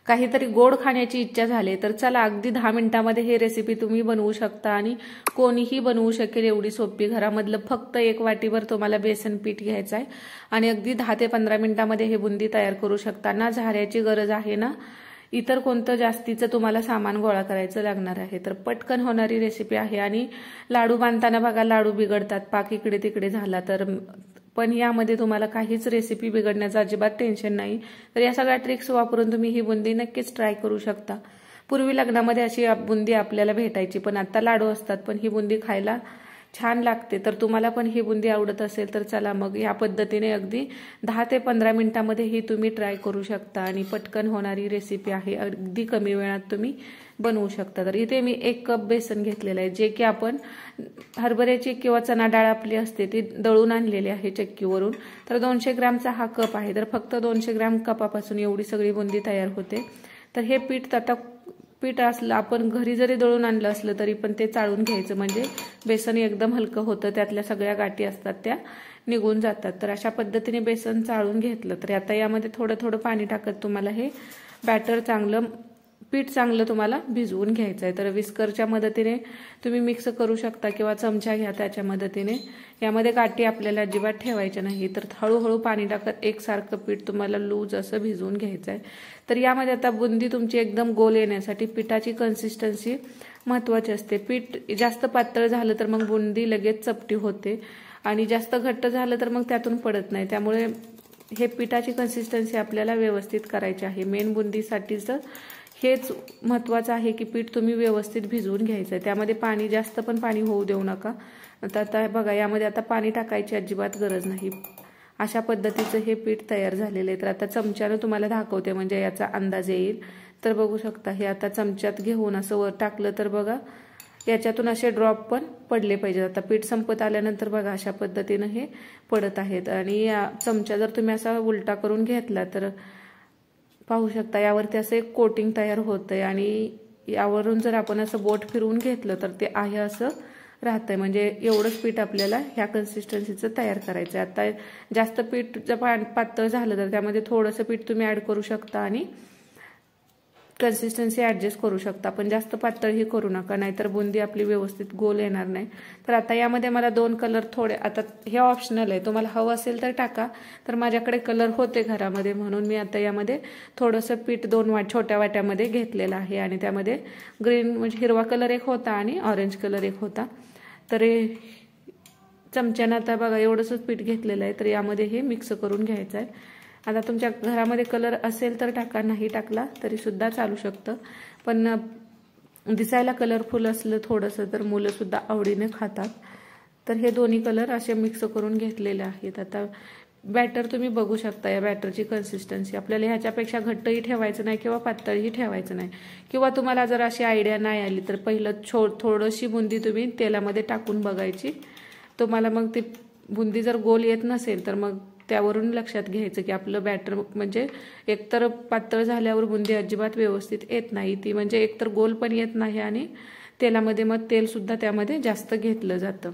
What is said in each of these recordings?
काहीतरी गोड खाण्याची इच्छा झाली तर चला अगदी 10 मिनिटांमध्ये हे रेसिपी तुम्ही बनवू शकता आणि कोणीही बनवू शकेल एवढी सोपी। घरामधलं फक्त 1 वाटीभर तुम्हाला बेसन पीठ घ्यायचं आहे आणि अगदी 10 ते 15 मिनिटांमध्ये हे बुंदी तयार करू शकता। ना झाऱ्याची गरज आहे ना इतर कोणतं जास्तीचं तुम्हाला सामान गोळा करायचं लागणार आहे। तर पटकन होणारी रेसिपी आहे आणि लाडू बांधताना बघा लाडू बिघडतात, पाक इकडे तिकडे झाला तर, पण यामध्ये तुम्हाला काहीच रेसिपी बिघडण्याचं अजिबात टेन्शन नाही। तर या सगळ्या ट्रिक्स वापरून तुम्ही ही बुंदी नक्कीच ट्राय करू शकता। पूर्वी लग्नामध्ये अशी बुंदी आपल्याला भेटायची, पण आता लाडू असतात, पण ही बुंदी खायला छान लागते। तर तुम्हाला पण ही बुंदी आवडत असेल तर चला मग या पद्धतीने अगदी 10 ते 15 मिनिटांमध्ये ही तुम्ही ट्राय करू शकता आणि पटकन होणारी रेसिपी आहे, अगदी कमी वेळात तुम्ही बनवू शकता। तर इथे मी 1 कप बेसन घेतलेलं आहे, जे की आपण हरभऱ्याची किंवा चणा डाळ आपली असते ती दळून आणलेली आहे चक्कीवरून। तर 200 ग्रॅमचा हा कप आहे, तर फक्त 200 ग्रॅम कपापासून एवढी सगळी बुंदी तयार होते। तर हे पीठ असलं आपण घरी जरी दळून आणलं असलं तरी पण ते चाळून घ्यायचं, म्हणजे बेसन एकदम हलकं होतं, त्यातल्या सगळ्या गाठी असतात त्या निघून जातात। तर अशा पद्धतीने बेसन चाळून घेतलं तर आता यामध्ये थोडं थोडं पाणी टाकत तुम्हाला हे पीठ चांगलं तुम्हाला भिजवून घ्यायचं आहे। तर विस्करच्या मदतीने तुम्ही मिक्स करू शकता किंवा चमचा घ्या त्याच्या मदतीने। यामध्ये गाठी आपल्याला अजिबात ठेवायच्या नाही, तर हळूहळू पाणी टाकत एकसारखं पीठ तुम्हाला लूज असं भिजवून घ्यायचं आहे। तर यामध्ये आता बुंदी तुमची एकदम गोल येण्यासाठी पिठाची कन्सिस्टन्सी महत्त्वाची असते। पीठ जास्त पातळ झालं तर मग बुंदी लगेच चपटी होते आणि जास्त घट्ट झालं तर मग त्यातून पडत नाही। त्यामुळे हे पिठाची कन्सिस्टन्सी आपल्याला व्यवस्थित करायची आहे। मेन बुंदीसाठीच हेच महत्त्वाचं आहे की पीठ तुम्ही व्यवस्थित भिजवून घ्यायचं आहे, त्यामध्ये जास्त पण पाणी होऊ देऊ नका। आता बघा यामध्ये आता पाणी टाकायची अजिबात गरज नाही। अशा पद्धतीचं हे पीठ तयार झालेलं आहे। तर आता चमच्यानं तुम्हाला दाखवते म्हणजे याचा अंदाज येईल। तर बघू शकता हे आता चमच्यात घेऊन असं वर टाकलं तर बघा याच्यातून असे ड्रॉप पण पडले पाहिजेत। आता पीठ संपत आल्यानंतर बघा अशा पद्धतीनं हे पडत आहेत आणि चमचा जर तुम्ही असा उलटा करून घेतला तर पाहू शकता यावरती असं एक कोटिंग तयार होतंय आणि यावरून जर आपण असं बोट फिरवून घेतलं तर ते आहे असं राहतंय, म्हणजे एवढंच पीठ आपल्याला ह्या कन्सिस्टन्सीचं तयार करायचं आहे। आता जास्त पीठ जर पातळ झालं तर त्यामध्ये थोडंसं पीठ तुम्ही ऍड करू शकता आणि कन्सिस्टन्सी ऍडजस्ट करू शकता, पण जास्त पातळही करू नका, नाहीतर बुंदी आपली व्यवस्थित गोल येणार नाही। तर आता यामध्ये मला 2 कलर थोडे, आता हे ऑप्शनल आहे, तुम्हाला हवं असेल तर टाका। तर माझ्याकडे कलर होते घरामध्ये म्हणून मी आता यामध्ये थोडंसं पीठ 2 छोट्या वाट्यामध्ये घेतलेलं आहे आणि त्यामध्ये ग्रीन म्हणजे हिरवा कलर एक होता आणि ऑरेंज कलर एक होता। तर चमच्यानं आता बघा एवढंच पीठ घेतलेलं आहे, तर यामध्ये हे मिक्स करून घ्यायचं आहे। आता तुमच्या घरामध्ये कलर असेल तर टाका, नाही टाकला तरी सुद्धा चालू शकतं, पण दिसायला कलरफुल असलं थोडंसं तर मुलं सुद्धा आवडीने खातात। तर हे दोन्ही कलर असे मिक्स करून घेतलेले आहेत। आता बॅटर तुम्ही बघू शकता, या बॅटरची कन्सिस्टन्सी आपल्याला ह्याच्यापेक्षा घट्टही ठेवायचं नाही किंवा पातळही ठेवायचं नाही, किंवा तुम्हाला जर अशी आयडिया नाही आली तर पहिलं थोडीशी बुंदी तुम्ही तेलामध्ये टाकून बघायची। तुम्हाला मग ती बुंदी जर गोल येत नसेल तर मग त्यावरून लक्षात घ्यायचं की आपलं बॅटर म्हणजे एकतर पातळ झाल्यावर बुंदी अजिबात व्यवस्थित येत नाही, ती म्हणजे एकतर गोल पण येत नाही आणि तेलामध्ये मग तेल सुद्धा त्यामध्ये जास्त घेतलं जातं।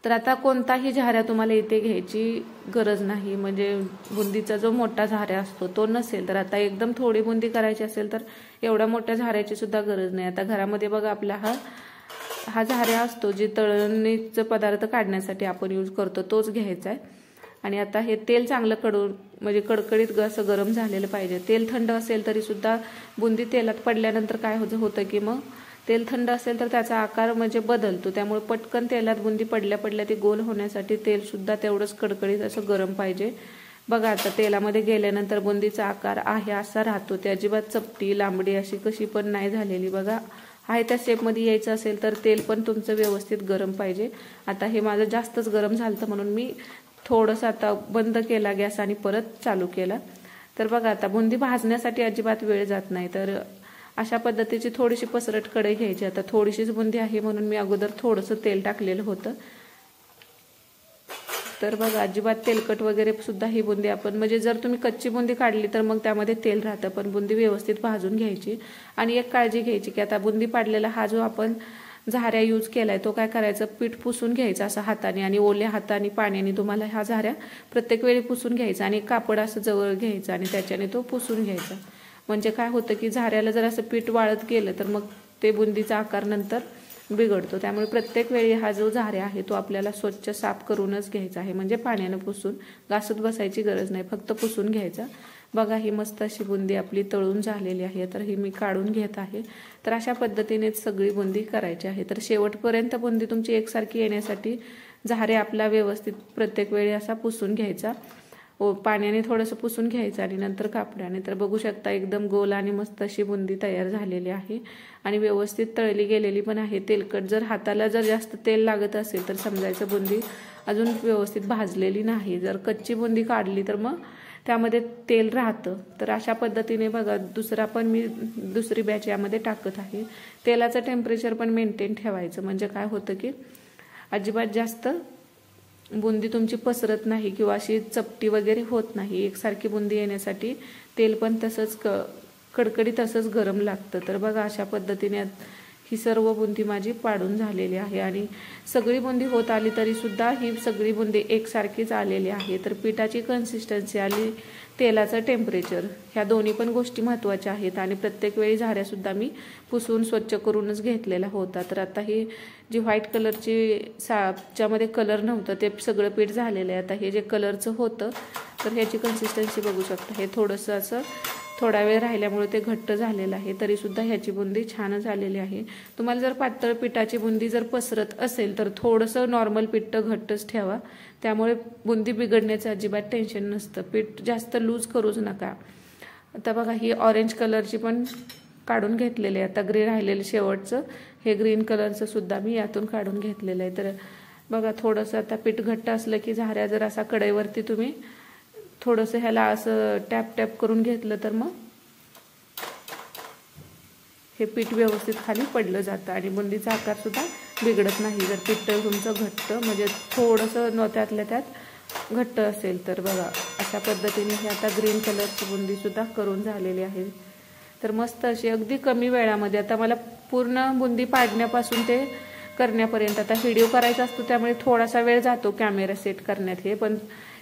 तर आता कोणताही झाऱ्या तुम्हाला इथे घ्यायची गरज नाही, म्हणजे बुंदीचा जो मोठा झाऱ्या असतो तो नसेल तर आता एकदम थोडी बुंदी करायची असेल तर एवढ्या मोठ्या झाऱ्याची सुद्धा गरज नाही। आता घरामध्ये बघा आपला हा झाऱ्या असतो जे तळणीचे पदार्थ काढण्यासाठी आपण यूज करतो तोच घ्यायचा आहे। आणि आता हे तेल चांगलं म्हणजे कडकडीत असं गरम झालेलं पाहिजे। तेल थंड असेल तरी सुद्धा बुंदी तेलात पडल्यानंतर काय होतं की मग तेल थंड असेल तर त्याचा आकार म्हणजे बदलतो, त्यामुळे पटकन तेलात बुंदी पडल्या ती गोल होण्यासाठी तेल सुद्धा तेवढंच कडकडीत असं गरम पाहिजे। बघा आता तेलामध्ये गेल्यानंतर बुंदीचा आकार आहे असा राहतो, ते अजिबात चपटी लांबडी अशी कशी पण नाही झालेली। बघा आहे त्या शेपमध्ये यायचं असेल तर तेल पण तुमचं व्यवस्थित गरम पाहिजे। आता हे माझं जास्तच गरम झालं म्हणून मी थोडंसं आता बंद केला गॅस आणि परत चालू केला। तर बघा आता बुंदी भाजण्यासाठी अजिबात वेळ जात नाही। तर अशा पद्धतीची थोडीशी पसरट कढई घ्यायची। आता थोडीशीच बुंदी आहे म्हणून मी अगोदर थोडंसं तेल टाकलेलं होतं। तर बघा अजिबात तेलकट वगैरे सुद्धा ही बुंदी आपण म्हणजे जर तुम्ही कच्ची बुंदी काढली तर मग त्यामध्ये तेल राहतं, पण बुंदी व्यवस्थित भाजून घ्यायची। आणि एक काळजी घ्यायची की आता बुंदी पाडलेला हा जो आपण झाऱ्या यूज केलाय तो काय करायचं, पीठ पुसून घ्यायचं असं हाताने आणि ओल्या हाताने पाण्याने तुम्हाला ह्या झाऱ्या प्रत्येक वेळी पुसून घ्यायचा आणि कापड असं जवळ घ्यायचं आणि त्याच्याने तो पुसून घ्यायचा। म्हणजे काय होतं की झाऱ्याला जर असं पीठ वाळत गेलं तर मग ते बुंदीचा आकार नंतर बिघडतो। त्यामुळे प्रत्येक वेळी हा जो झाऱ्या आहे तो आपल्याला स्वच्छ साफ करूनच घ्यायचा आहे, म्हणजे पाण्यानं पुसून घासत बसायची गरज नाही, फक्त पुसून घ्यायचा। बघा ही मस्त अशी बुंदी आपली तळून झालेली आहे, तर ही मी काढून घेत आहे। तर अशा पद्धतीनेच सगळी बुंदी करायची आहे। तर शेवटपर्यंत बुंदी तुमची एकसारखी येण्यासाठी झाऱ्या आपला व्यवस्थित प्रत्येक वेळी असा पुसून घ्यायचा, पाण्याने थोडंसं पुसून घ्यायचं आणि नंतर कापडाने। तर बघू शकता एकदम गोल आणि मस्त अशी बुंदी तयार झालेली आहे आणि व्यवस्थित तळली गेलेली पण आहे। तेलकट जर हाताला जर जास्त तेल लागत असेल तर समजायचं बुंदी अजून व्यवस्थित भाजलेली नाही। जर कच्ची बुंदी काढली तर मग त्यामध्ये तेल राहतं। तर अशा पद्धतीने बघा मी दुसरी बॅच यामध्ये टाकत आहे। तेलाचं टेम्परेचर पण मेंटेन ठेवायचं, म्हणजे काय होतं की अजिबात जास्त बुंदी तुमची पसरत नाही किंवा अशी चपटी वगैरे होत नाही। एकसारखी बुंदी येण्यासाठी तेल पण तसंच कडकडीत तसंच गरम लागतं। तर बघा अशा पद्धतीने ही सर्व बुंदी माझी पाडून झालेली आहे आणि सगळी बुंदी होत आली तरी सुद्धा ही सगळी बुंदी एकसारखीच आलेली आहे। तर पिठाची कन्सिस्टन्सी आली, तेलाचं टेम्परेचर, ह्या दोन्ही पण गोष्टी महत्त्वाच्या आहेत आणि प्रत्येक वेळी झाऱ्यासुद्धा मी पुसून स्वच्छ करूनच घेतलेला होता। तर आता ही जी व्हाईट कलरची ज्यामध्ये कलर नव्हतं ते सगळं पीठ झालेलं आहे। आता हे जे कलरचं होतं तर ह्याची कन्सिस्टन्सी बघू शकता, हे थोडंसं असं थोडा वेळ राहिल्यामुळे ते घट्ट झालेलं आहे, तरी सुद्धा ह्याची बुंदी छान झालेली आहे। तुम्हाला जर पातळ पिठाची बुंदी जर पसरत असेल तर थोडंसं नॉर्मल पीठ घट्टच ठेवा, त्यामुळे बुंदी बिघडण्याचं अजिबात टेन्शन नसतं। पीठ जास्त लूज करूच नका। आता बघा ही ऑरेंज कलरची पण काढून घेतलेली आहे। आता ग्रे राहिलेलं शेवटचं हे ग्रीन कलरचं सुद्धा मी यातून काढून घेतलेलं आहे। तर बघा थोडंसं आता पीठ घट्ट असलं की झाऱ्या जर असा कढईवरती तुम्ही थोडंसं ह्याला असं टॅप टॅप करून घेतलं तर मग हे पीठ व्यवस्थित खाली पडलं जातं आणि बुंदीचा आकार सुद्धा बिघडत नाही। जर पीठ तुमचं घट्ट म्हणजे थोडंसं त्यातल्या त्यात घट्ट असेल तर बघा अशा पद्धतीने हे आता ग्रीन कलरची बुंदी सुद्धा करून झालेली आहे। तर मस्त अशी अगदी कमी वेळामध्ये, आता मला पूर्ण बुंदी पाडण्यापासून ते करण्यापर्यंत आता व्हिडिओ करायचा असतो त्यामुळे थोडासा वेळ जातो कॅमेरा सेट करण्यात, हे पण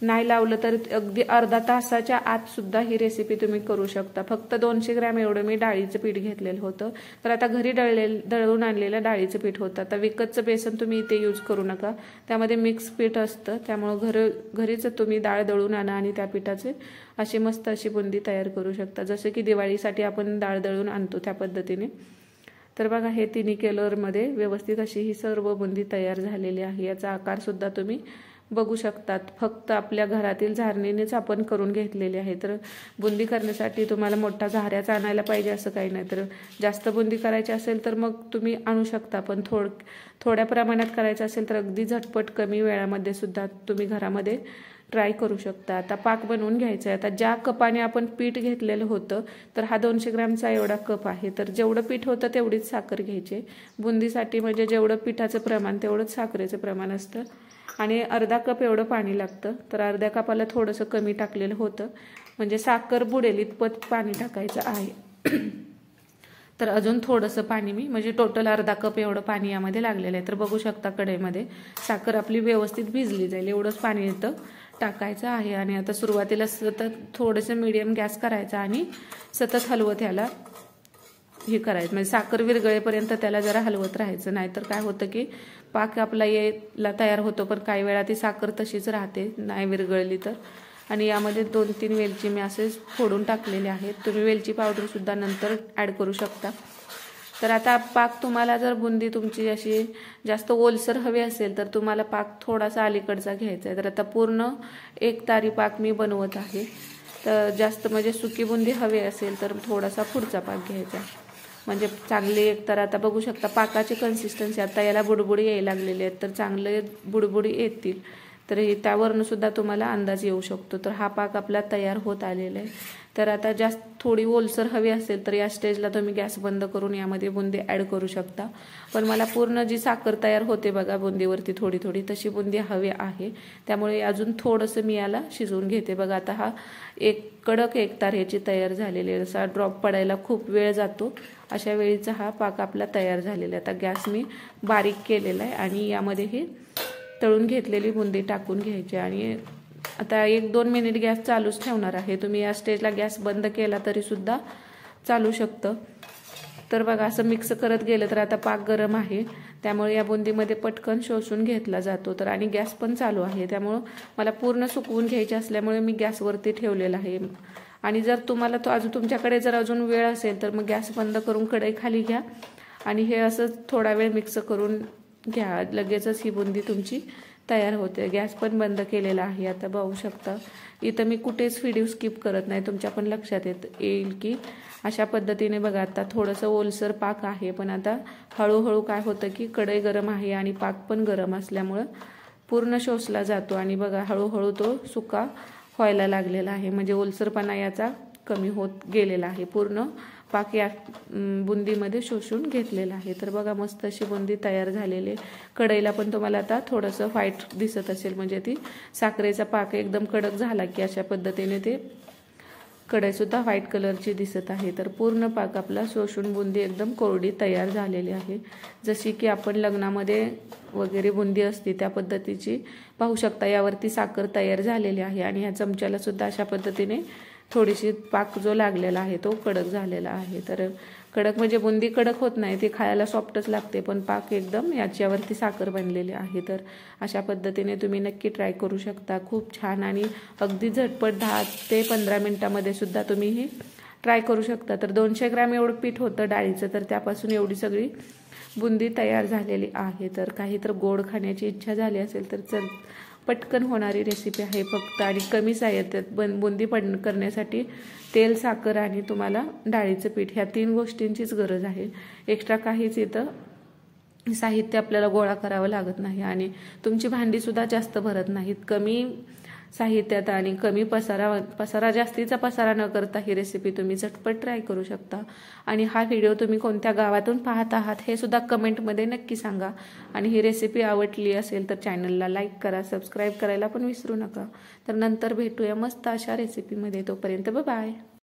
नाही लावलं तर अगदी अर्धा तासाच्या आत सुद्धा ही रेसिपी तुम्ही करू शकता। फक्त 200 ग्रॅम एवढं मी डाळीचं पीठ घेतलेलं होतं। तर आता घरी दळून आणलेलं डाळीचं पीठ होतं। आता विकतचं बेसन तुम्ही इथे यूज करू नका, त्यामध्ये मिक्स पीठ असतं, त्यामुळं घरीच तुम्ही डाळ दळून आणा आणि त्या पिठाचे अशी मस्त अशी बुंदी तयार करू शकता, जसं की दिवाळीसाठी आपण डाळ दळून आणतो त्या पद्धतीने। तर बघा हे तिन्ही कलरमध्ये व्यवस्थित अशी ही सर्व बुंदी तयार झालेली आहे। याचा आकार सुद्धा तुम्ही बघू शकतात, फक्त आपल्या घरातील झारणीनेच आपण करून घेतलेली आहे। तर बुंदी करण्यासाठी तुम्हाला मोठा झाऱ्याच आणायला पाहिजे असं काही नाही। तर जास्त बुंदी करायची असेल तर मग तुम्ही आणू शकता, पण थोड्या प्रमाणात करायचं असेल तर अगदी झटपट कमी वेळामध्ये सुद्धा तुम्ही घरामध्ये ट्राय करू शकता। आता पाक बनवून घ्यायचा आहे। आता ज्या कपाने आपण पीठ घेतलेलं होतं तर हा 200 ग्रॅमचा एवढा कप आहे, तर जेवढं पीठ होतं तेवढीच साखर घ्यायची। बुंदीसाठी म्हणजे जेवढं पिठाचं प्रमाण तेवढंच साखरेचं प्रमाण असतं आणि अर्धा कप एवढं पाणी लागतं। तर अर्ध्या कपाला थोडंसं कमी टाकलेलं होतं, म्हणजे साखर बुडेल इतपत पाणी टाकायचं आहे। तर अजून थोडंसं पाणी मी म्हणजे टोटल अर्धा कप एवढं पाणी यामध्ये लागलेलं आहे। तर बघू शकता कढईमध्ये साखर आपली व्यवस्थित भिजली जाईल एवढंच पाणी इथं टाकायचं आहे। आणि आता सुरुवातीला सतत थोडंसं मीडियम गॅस करायचा आणि सतत हलवत ह्याला हे करायचं, म्हणजे साखर विरघळेपर्यंत त्याला जरा हलवत राहायचं, नाहीतर काय होतं की पाक आपला यायला तयार होतो पण काही वेळा ती साखर तशीच राहते नाही विरघळली तर। आणि यामध्ये 2-3 वेलची मी असेच फोडून टाकलेले आहेत, तुम्ही वेलची पावडर सुद्धा नंतर ॲड करू शकता। तर आता पाक तुम्हाला जर बुंदी तुमची अशी जास्त ओलसर हवी असेल तर तुम्हाला पाक थोडासा अलीकडचा घ्यायचा आहे। तर आता पूर्ण 1 तारी पाक मी बनवत आहे, तर जास्त म्हणजे सुकी बुंदी हवी असेल तर थोडासा पुढचा पाक घ्यायचा, म्हणजे चांगली एक तर आता बघू शकता पाकाची कन्सिस्टन्सी आता याला बुडबुडी यायला लागलेली आहेत, तर चांगले बुडबुडी येतील तर त्यावरून सुद्धा तुम्हाला अंदाज येऊ शकतो। तर हा पाक आपला तयार होत आलेला आहे। तर आता जास्त थोडी ओलसर हवी असेल तर या स्टेजला तुम्ही गॅस बंद करून यामध्ये बुंदी ॲड करू शकता, पण मला पूर्ण जी साखर तयार होते बघा बुंदीवरती थोडी थोडी तशी बुंदी हवी आहे, त्यामुळे अजून थोडंसं मी याला शिजवून घेते। बघा आता हा एक कडक एकतार ह्याची तयार झालेली आहे, असा ड्रॉप पडायला खूप वेळ जातो, अशा वेळीचा हा पाक आपला तयार झालेला आहे। आता गॅस मी बारीक केलेला आहे आणि यामध्ये हे तळून घेतलेली बुंदी टाकून घ्यायची आणि आता 1-2 मिनिट गॅस चालूच ठेवणार आहे। तुम्ही या स्टेजला गॅस बंद केला तरी सुद्धा चालू शकतं। तर बघा असं मिक्स करत गेलं तर आता पाक गरम आहे, त्यामुळे या बुंदीमध्ये पटकन शोषून घेतला जातो। तर आणि गॅस पण चालू आहे, त्यामुळे मला पूर्ण सुकवून घ्यायचे असल्यामुळे मी गॅसवरती ठेवलेला आहे। आणि जर तुम्हाला तुमच्याकडे जर अजून वेळ असेल तर मग गॅस बंद करून कढई खाली घ्या आणि हे असं थोडा वेळ मिक्स करून घ्या, लगेचच ही बुंदी तुमची तयार होते। गॅस पण बंद केलेला आहे। आता बघू शकता इथं मी कुठेच व्हिडिओ स्किप करत नाही, तुमच्या पण लक्षात येईल की अशा पद्धतीने बघा आता थोडंसं ओलसर पाक आहे, पण आता हळूहळू काय होतं की कढई गरम आहे आणि पाक पण गरम असल्यामुळं पूर्ण शोषला जातो आणि बघा हळूहळू तो सुका व्हायला लागलेला आहे, म्हणजे ओलसरपणा याचा कमी होत गेलेला आहे। पूर्ण पाक या बुंदीमध्ये शोषून घेतलेला आहे। तर बघा मस्त अशी बुंदी तयार झालेली। कढईला पण तुम्हाला आता थोडंसं व्हाईट दिसत असेल, म्हणजे ती साखरेचा पाक एकदम कडक झाला की अशा पद्धतीने ते कढई सुद्धा व्हाईट कलरची दिसत आहे। तर पूर्ण पाक आपला शोषून बुंदी एकदम कोरडी तयार झालेली आहे, जशी की आपण लग्नामध्ये वगैरे बुंदी असते त्या पद्धतीची पाहू शकता। यावरती साखर तयार झालेली आहे आणि ह्या चमच्याला सुद्धा अशा पद्धतीने थोडीशी पाक जो लागलेला आहे तो कडक झालेला आहे। तर कडक म्हणजे बुंदी कडक होत नाही, ती खायला सॉफ्टच लागते, पण पाक एकदम याच्यावरती साखर बनलेली आहे। तर अशा पद्धतीने तुम्ही नक्की ट्राय करू शकता, खूप छान आणि अगदी झटपट 10 ते 15 मिनिटांमध्ये सुद्धा तुम्ही हे ट्राय करू शकता। तर 200 ग्रॅम एवढं पीठ होतं डाळीचं, तर त्यापासून एवढी सगळी बुंदी तयार झालेली आहे। तर काही तर गोड खाण्याची इच्छा झाली असेल तर पटकन होणारी रेसिपी आहे फक्त, आणि कमी साहित्यात बुंदी करण्यासाठी तेल, साखर आणि तुम्हाला डाळीचं पीठ ह्या 3 गोष्टींचीच गरज आहे। एक्स्ट्रा काहीच इथं साहित्य आपल्याला गोळा करावं लागत नाही आणि तुमची भांडी सुद्धा जास्त भरत नाहीत। कमी साहित्यात आणि कमी जास्तीचा पसारा न करता ही रेसिपी तुम्ही झटपट ट्राय करू शकता। आणि हा व्हिडिओ तुम्ही कोणत्या गावातून पाहत आहात हे सुद्धा कमेंटमध्ये नक्की सांगा। आणि ही रेसिपी आवडली असेल तर चॅनलला लाईक करा, सबस्क्राईब करायला पण विसरू नका। तर नंतर भेटूया मस्त अशा रेसिपीमध्ये, तोपर्यंत बाय बाय।